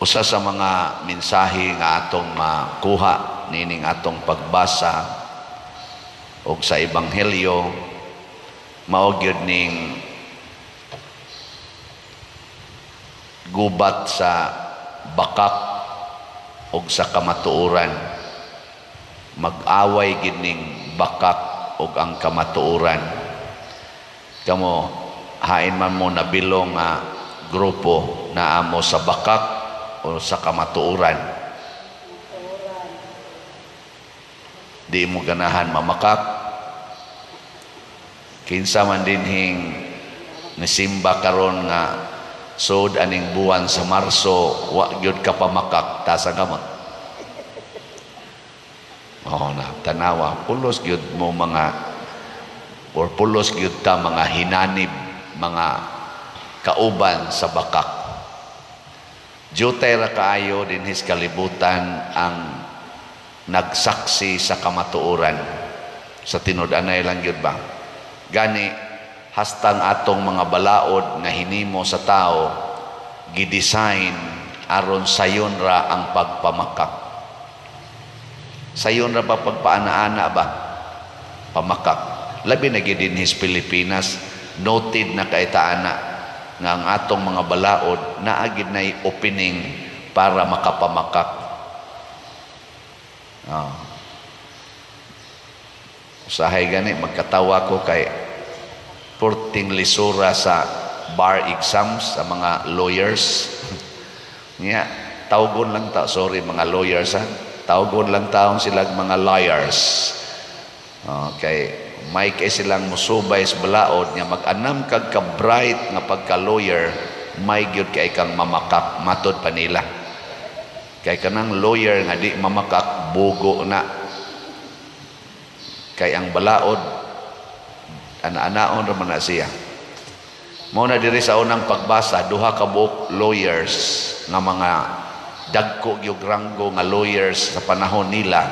Usa sa mga mensahe nga atong makuha nining atong pagbasa og sa ebanghelyo mao gyud ning gubat sa bakak og sa kamatuoran. Mag-away gid ning bakak og ang kamatuoran. Kamo hain man mo nabilong nga grupo na amo sa bakak o sa kamatuoran. Di mo ganahan mamakak. Kinsa man dinhing nisimba karon nga sud aning buwan sa Marso wa gyud ka pamakak tasa gamot. Na tanawa pulos gyud mo mga or pulos gyud ta mga hinanib, mga kauban sa bakak. Jutay ra kaayo dinhis kalibutan ang nagsaksi sa kamatuoran. Sa tinud-anay lang gyud ba? Gani hastang atong mga balaod nga hinimo sa tao gidesign aron sayon ra ang pagpamakak. Sayon ra ba pagpaana-ana ba? Pamakak. Labi na gid dinhis Pilipinas, noted na kaitaana nga ang atong mga balaod naagid na'y opening para makapamakak. Usahay gani magkatawa ko kay purting lisura sa bar exams sa mga lawyers. Nya tawgon lang ta, sorry mga lawyers ha. Tawgon lang taon silang mga liars. Okay. May kay silang musubay sa balaod nga mag-anam kag ka-bright nga pagka-lawyer, may gyud kay kang mamakak matod pa nila. Kay kanang lawyer nga di mamakak bugo na. Kay ang balaod ana-anaon ra man na siya. Mao na diri sa unang pagbasa duha ka buok lawyers nga mga dagko gyud ranggo nga lawyers sa panahon nila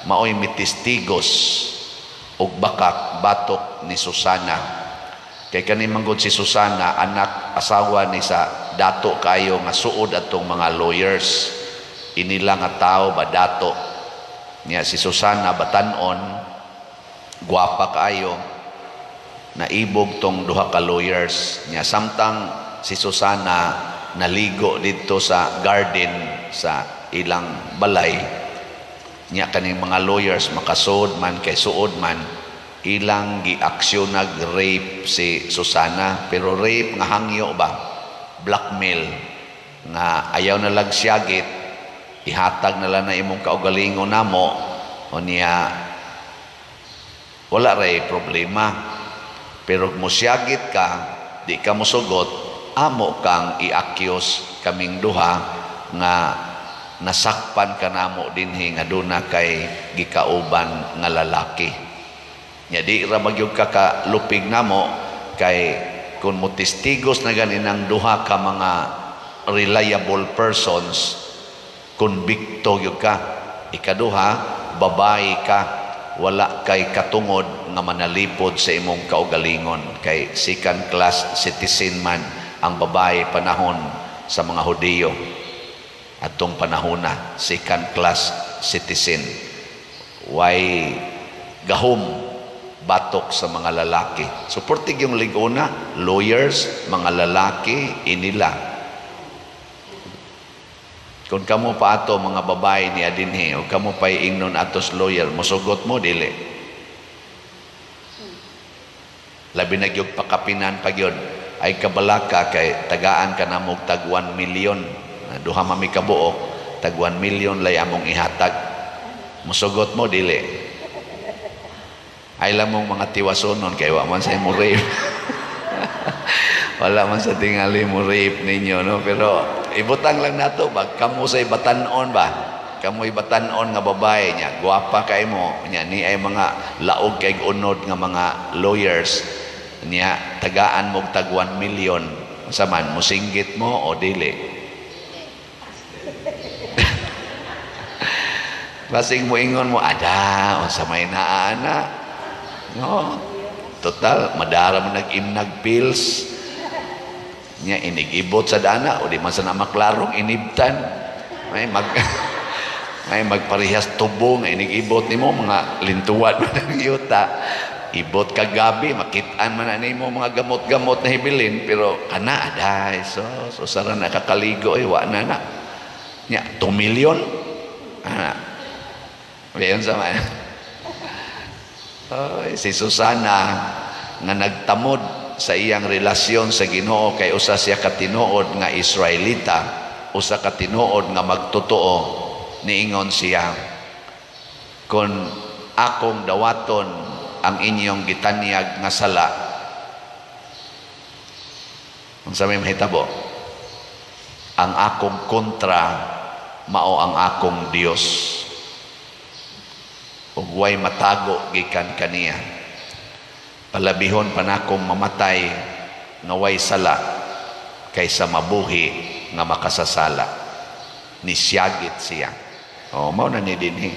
maoy mitistigos og bakak batok ni Susana. Kay kani manggod si Susana anak asawa ni sa dato kayo nga suod atong mga lawyers. Inila nga tao ba dato niya si Susana batanon guwapa kayo naibog tong duha ka lawyers niya samtang si Susana naligo dito sa garden sa ilang balay. Nya kaning mga lawyers makasuod man kay suod man ilang giaksyon nag-rape si Susana, pero rape nga hangyo ba, blackmail nga ayaw na lang siyagit, ihatag na lang na imong kaugalingon namo o niya wala ray problema, pero mo siyagit ka di ka mosugot amo kang iakyos kaming duha nga nasakpan ka namo dinhi nga duna kay gikauban nga lalaki. Nya di ra magyud ka kalupig namo kay kun mo testigos na ganinang duha ka mga reliable persons, konbikto gyud ka. Ikaduha, babae ka, wala kay katungod nga manalipod sa imong kaugalingon kay second class citizen man ang babae panahon sa mga Hudiyo. Atong panahona, second class citizen. Why gahom batok sa mga lalaki. Suportig yung liguna, lawyers, mga lalaki, inila. Kung kamo pa ato mga babae ni adinhe o kamo pa ingnon atos lawyer, musugot mo dili. Labi na gyud pakapinan pa gyud ay kabalaka kay tagaan ka namog tag 1 million. Duha mami kabuok tag 1 million lay among ihatag. Musugot mo dili. Ay lamong mga tiwasonon kay wa man sa imo rape. Wala man sa tingali mo rape ninyo no, pero ibutang lang nato bag kamo say batan-on ba. Kamoy batan-on nga babae nya, guwapa kay mo nya ni ay mga laog kay unod nga mga lawyers niya tagaan mo tag 1 million. Sa man musinggit mo o dili. Basing mo ingon mo, ada, o sa may naana. No, total, madara mo nag-imnag pills. Nya inigibot sa dana o di man sa namaklarong inibtan. May may magparehas tubo nga inigibot nimo mga lintuwan man ang yuta. Ibot ka gabi, makitaan man na nimo mga gamot-gamot na hibilin, pero kana aday, so sara nakakaligo ay wa na na. Nya 2 million. Ayan sa man. Si Susana nga nagtamod sa iyang relasyon sa Ginoo kay usa siya katinuod nga Israelita, usa katinuod nga magtotoo, niingon siya, kung akong dawaton ang inyong gitanyag nga sala, ang sabi mahitabo, ang akong kontra mao ang akong Dios, ug way matago gikan kaniya. Palabihon pa nakong mamatay nga way sala kaysa mabuhi nga makasasala. Nisyagit siya. Mao na ni dinhi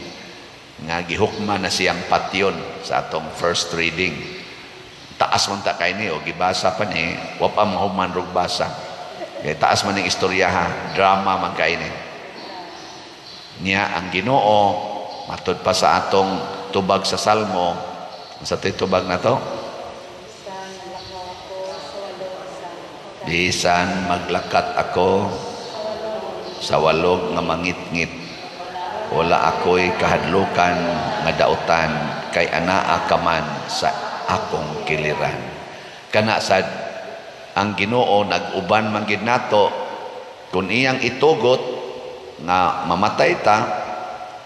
nga gihukma na siyang patyon sa atong first reading. Taas man ta kay ni o gibasa pa ni, wa pa mahuman rog basa. Kay taas man ning istorya ha, drama man kay ni. Niya ang Ginoo matud pa sa atong tubag sa Salmo, sa tubag na to, bisan maglakat ako sa walog nga mangitngit, wala ako'y kahadlukan nga dautan, kay anaa ka man sa akong kiliran. Kana sad ang Ginoo nag-uban man gid nato, kung iyang itugot nga mamatay ta,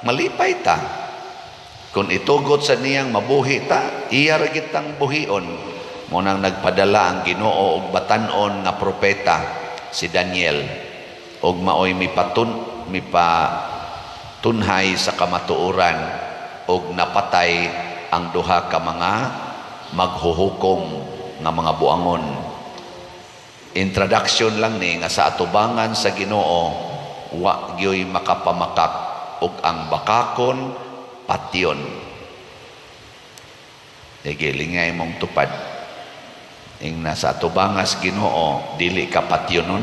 malipay ta. Kung itugot sa niyang mabuhi ta, iya ra kitang buhion. Mo nang nagpadala ang Ginoo og batan-on nga propeta si Daniel, og maoy mipatunhay sa kamatuoran, og napatay ang duha ka mga maghuhukom nga mga buangon. Introduction lang ni nga sa atubangan sa Ginoo, wa gyoy makapamakak og ang bakakon patyon. Lingay mong tupad. Ing nasa atubangas Ginoo, dili ka patyonon.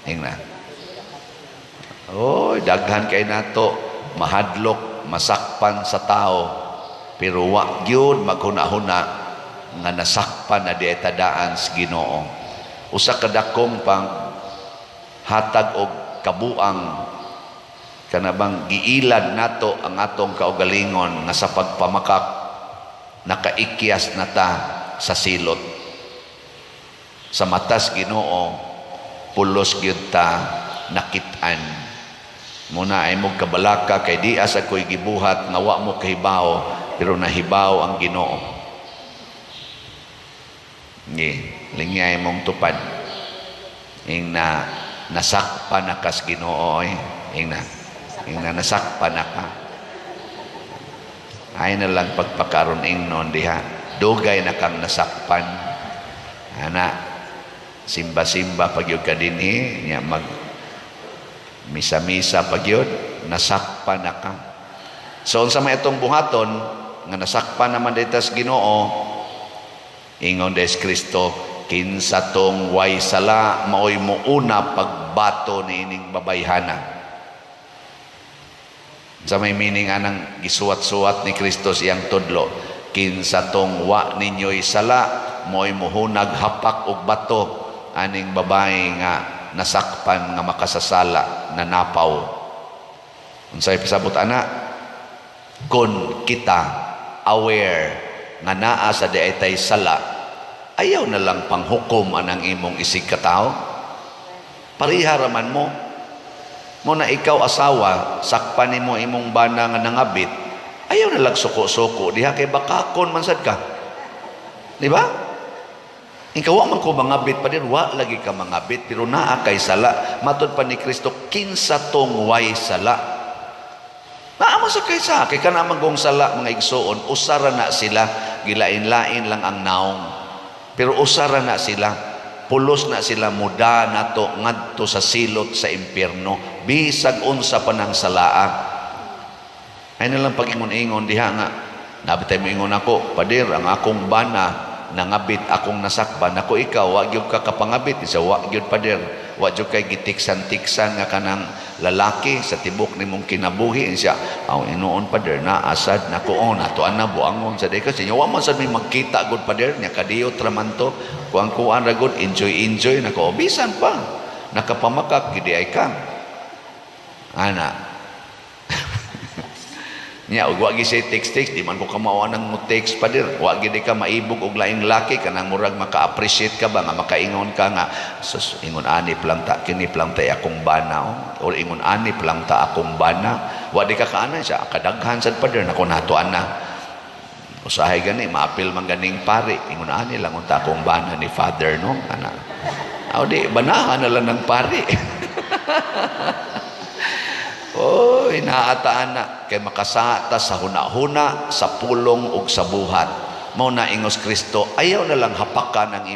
Ing na. Daghan kay nato mahadlok, masakpan sa tao, pero wa gyud maghuna-huna nga nasakpan na di tadaan sa Ginoo. Usa ka dakong pang hatag og kabuang kanabang giilad nato ang atong kaugalingon nga sa pagpamakak nakaikyas na ta sa silot. Sa matas Ginoo, pulos gyud ta nakit-an. Muna ay mo kabalaka kay di asa ko'y gibuhat nga wa mo kahibaw, pero nahibaw ang Ginoo. Lingay mong tupad. Ing na nasakpan na kas Ginoo, ing na nasakpan na ka. Ay na lang pagpakaroon ingnon diha. Dugay na kang nasakpan. Ana, simba-simba pagyod ka dinhi, niya mag misa-misa pagyod, nasakpan na ka. So unsa may itong buhaton nga nasakpan naman dito sa Ginoo, ingon des Kristo, kinsa tong way sala maoy muuna pagbato ni ining babayhana. Sa may meaning anang gisuwat-suwat ni Kristo siyang tudlo, kinsa tong wa ninyo'y sala mo'y muhunag hapak og bato aning babae nga nasakpan nga makasasala na napaw. Unsay pasabot ana? Kung kita aware nga naa sa diaytay sala, ayaw na lang panghukom anang imong isig katao. Pariha raman mo. Mo na ikaw asawa, sakpan nimo imong bana nga nangabit, ayaw na lang suko-suko diha kay bakakon man sad ka. Di ba? Ikaw wa man ko mangabit pa din, wa lagi ka mangabit, pero naa kay sala. Matud pa ni Kristo, kinsa tong way sala. Naamo sa kaysa, kay ka naman kong sala mga igsoon, usara na sila, gilain-lain lang ang naong. Pero usara na sila, pulos na sila muda nato ngadto sa silot sa impyerno, bisag unsa pa nang salaa. Ay na lang pag-ingon-ingon diha nga, nabitay mo ingon ako, padir, ang akong bana, nangabit akong nasakban, ako ikaw, wa gyud ka kapangabit, isa wa gyud pader, wa gyud kay gitiksan-tiksan nga kanang lalaki sa tibok nimong kinabuhi siya. Aw inuon pader na asad nakuon ato ana buangon sa deka siya. Wa man sad may magkita gud pader nya kadiyot ra man to. Kuan ra gud enjoy nako bisan pa. Nakapamakak gid ay ka. Ana nya ug wa gi say text di man ko kamawa nang mo text pa dir wa gid ka maibog og laing laki kanang murag maka-appreciate ka ba nga makaingon ka nga sus ingon ani lang ta kini lang ta akong bana o ingon ani lang ta akong bana wa di ka kaana siya kadaghan sad pa dir nako nato ana usahay gani maapil man ganing pare ingon ani lang unta akong bana ni father no ana aw di banahan na lang ng pare. Oh, inaataan na kay makasata sa hunahuna, sa pulong ug sa buhat. Mao na ingos Kristo, ayaw na lang hapakan ang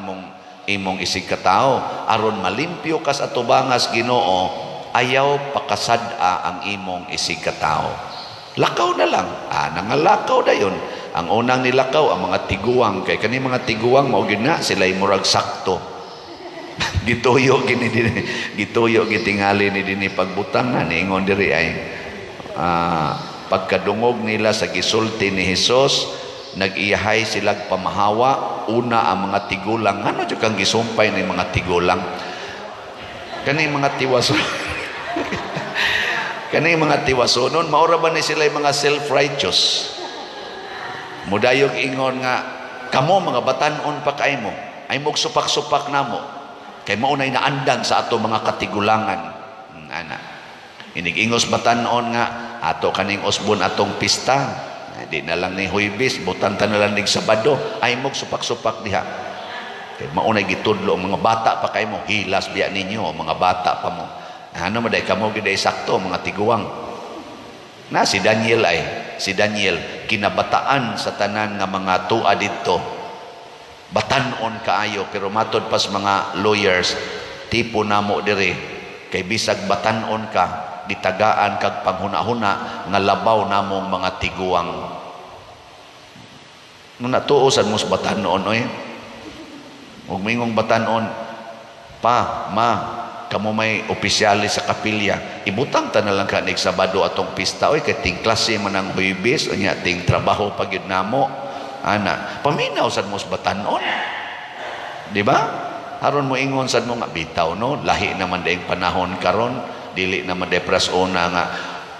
imong isig katao aron malimpyo ka sa tubangas Ginoo, ayaw pakasad-a ang imong isig katao. Lakaw na lang. Nangalakaw dayon. Ang unang nilakaw ang mga tiguang kay kani mga tiguang mao gyud na sila murag sakto. Gituyo gitingali ni dinhi pagbutang na niingon diri ay pagkadungog nila sa gisulti ni Hesus nag-iyahay silag pamahawa una ang mga tigulang ano jud kang gisumpay ni mga tigulang kani mga tiwaso kani mga tiwasonon maura ba ni sila mga self-righteous mudayog ingon nga kamo mga batan-on pa kay mo ay mog supak-supak namo kay maunay naandan sa ato mga katigulangan ana inigingos batanon nga ato kaning usbon atong pista di na lang ni Huwebes butang ta na lang ning Sabado ay mog supak-supak diha kay maunay gitudlo ang mga bata pa kay mo hilas biya ninyo mga bata pa mo ano maday kamo gid sakto mga tiguang na si Daniel kinabataan sa tanan nga mga tua didto batanon kaayo pero matod pas mga lawyers tipo namo diri kay bisag batanon ka gitagaan kag panghuna-huna nga labaw namong mga tiguang no natuusan mo sa batanon oy ug mingong batanon pa ma kamo may opisyale sa kapilya ibutang ta na lang kanig Sabado atong pista oy kay ting klase man ang Huwebes unya ting trabaho pagid namo ana paminaw sad mo sa batanon di ba aron mo ingon sad mo nga bitaw no lahi naman daing panahon karon dili naman depras una nga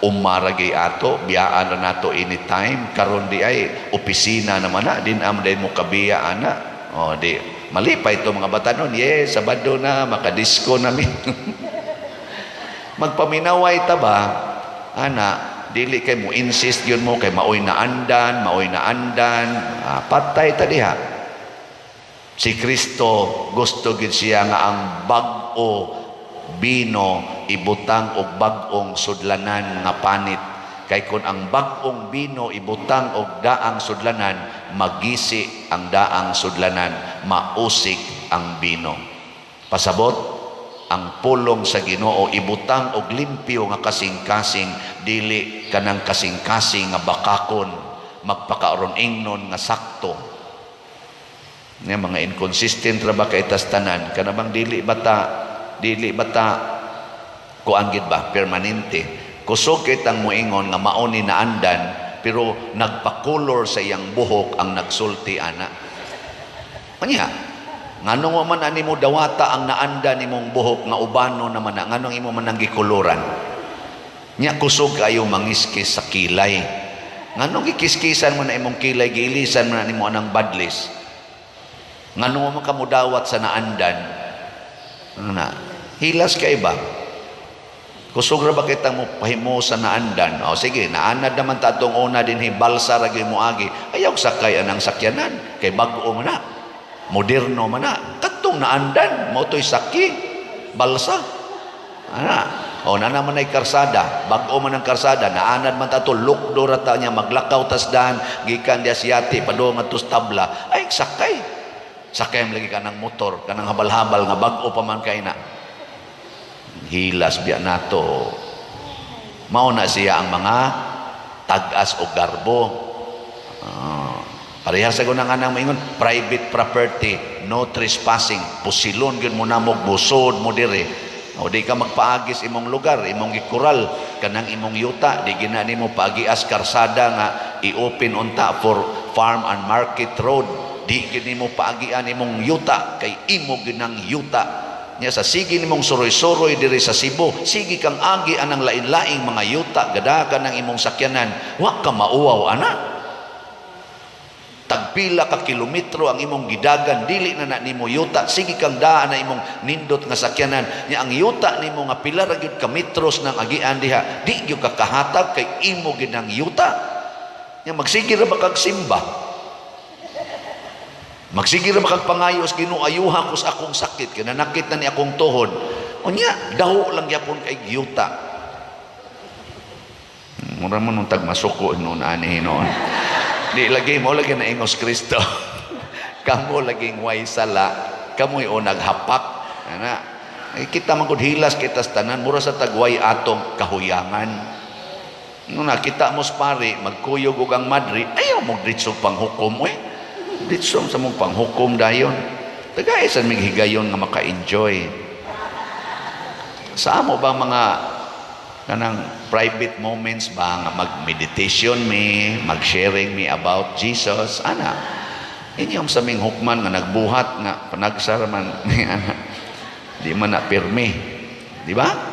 umaragay ato biyaan na nato anytime karon di ay opisina naman na din am day mo kabiya ana o di malipay to mga batanon yes Sabado na makadisco nami magpaminaway ta ba ana dili kay mo insist yun mo kay maoy na andan patay ta diha si Kristo gusto gid siya nga ang bag-o bino ibutang og bag-ong sudlanan nga panit kay kun ang bag-ong bino ibutang og daang sudlanan magisi ang daang sudlanan mausik ang bino pasabot ang pulong sa Ginoo ibutang og limpyo nga kasing-kasing dili kanang kasing-kasing nga bakakon magpakaaron ingnon nga sakto nga mga inconsistent ra ba kay tastanan kanabang dili bata kuan gid ba permanente kusog kitang moingon nga mao ni naandan pero nagpa-color sa iyang buhok ang nagsulti ana unya nganong man ani mo dawata ang naanda nimong buhok nga ubano naman na nganong imo man nang gikuluran nya kusog kayo mangiskis sa kilay nganong gikiskisan mo na imong kilay giilisan mo na nimo anang badlis nganong man kamudawat sa naandan na hilas kay ba kusog ra ba kita mo pahimo sa naandan o sige naanad naman ta atong una dinhi balsa ra gyud mo agi ayaw sakay anang sakyanan kay bag-o man na moderno man na katong naandan mo to'y saki balsa ana o na naman ay karsada bag-o man ang karsada naanad man ta to lukdo ra ta nya maglakaw tas daan gikan di Asyati padung atus tabla ay sakay lagi kanang motor kanang habal-habal nga bag-o pa man kay na hilas biya nato mao na siya ang mga tag-as o garbo Parehas sa gunang anang maingon, private property, no trespassing. Pusilon gyud mo namog busod mo dire. O di ka magpaagis imong lugar, imong gikural kanang imong yuta, di gina nimo paagias karsada nga i-open unta for farm and market road. Di gid nimo paagian imong yuta kay imo ginang yuta. Nya sa sige nimong suroy-suroy diri sa Cebu, sige kang agi anang lain-laing mga yuta gadagan ng imong sakyanan, wa ka mauwaw ana. Tagpila ka kilometro ang imong gidagan, dili na nimo yuta, sige kang daan na imong nindot nga sakyanan. Nya ang yuta nimo nga pila ra gyud ka metros nang agian diha, di gyud ka kahatag kay imo gyud ang yuta. Nya magsige ra ba kag simba? Magsige ra ba kag pangayos, Ginoo ayuha ko sa akong sakit, kinanakit na ni akong tuhod. Unya daw lang gyapon kay yuta. Mura man nung tagmasuko noon ani noon. Di lagi mo lagi na ingos Kristo. Kamu laging way sala, kamoy o naghapak. Ana, kita man gud hilas kita sa tanan mura sa tagway atong kahuyangan. No nakita mo pare magkuyog og ang madri, ayaw mo ditso panghukom we. Ditso sa mong panghukom dayon. Tagaisan mig higayon nga maka-enjoy. Sa amo ba mga kanang private moments ba nga mag-meditation me, mag-sharing me about Jesus, ana. Inyong sa ming hukman nga nagbuhat nga panagsaraman ni ana. Di man na pirmi. Di ba?